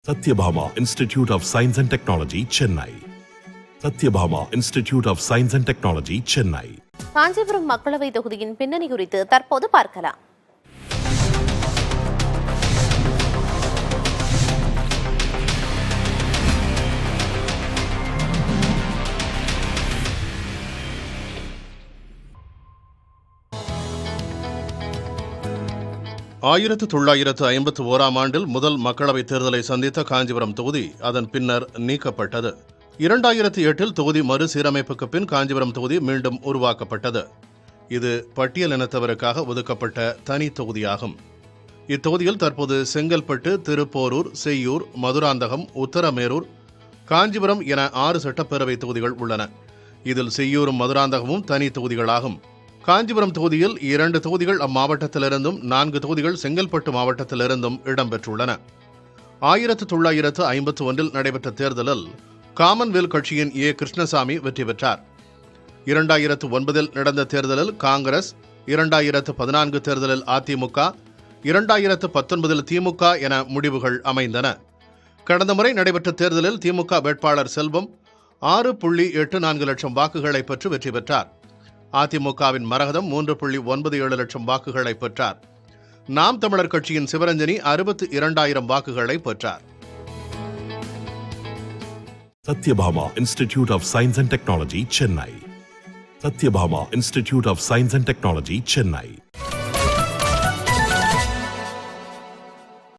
Satyabhama Institute of Science and Technology, Chennai. Satyabhama Institute of Science and Technology, Chennai. Kanchipuram மக்களவை தொகுதியின் பின்னணி குறித்து தற்போது பார்க்கலாம். ஆயிரத்து 1951 ஆண்டில் முதல் மக்களவைத் தேர்தலை சந்தித்த காஞ்சிபுரம் தொகுதி அதன் பின்னர் நீக்கப்பட்டது. 2008 தொகுதி மறுசீரமைப்புக்கு பின் காஞ்சிபுரம் தொகுதி மீண்டும் உருவாக்கப்பட்டது. இது பட்டியலினத்தவருக்காக ஒதுக்கப்பட்ட தனி தொகுதியாகும். இத்தொகுதியில் தற்போது செங்கல்பட்டு, திருப்போரூர், செய்யூர், மதுராந்தகம், உத்தரமேரூர், காஞ்சிபுரம் என 6 சட்டப்பேரவை தொகுதிகள் உள்ளன. இதில் செய்யூரும் மதுராந்தகமும் தனி தொகுதிகளாகும். காஞ்சிபுரம் தொகுதியில் 2 தொகுதிகள் அம்மாவட்டத்திலிருந்தும் 4 தொகுதிகள் செங்கல்பட்டு மாவட்டத்திலிருந்தும் இடம்பெற்றுள்ளன. 1951 நடைபெற்ற தேர்தலில் காமன்வெல்த் கட்சியின் ஏ. கிருஷ்ணசாமி வெற்றி பெற்றார். 2009 நடந்த தேர்தலில் காங்கிரஸ், 2014 தேர்தலில் அதிமுக, 2019 திமுக என முடிவுகள் அமைந்தன. கடந்த முறை நடைபெற்ற தேர்தலில் திமுக வேட்பாளர் செல்வம் 6.84 லட்சம் வாக்குகளை பெற்று வெற்றி பெற்றார். அதிமுகவின் மரகதம் 3.97 லட்சம் வாக்குகளை பெற்றார். நாம் தமிழர் கட்சியின் சிவரஞ்சனி 62,000 வாக்குகளை பெற்றார். Satyabhama Institute of Science and Technology, Chennai. Satyabhama Institute of Science and Technology, Chennai.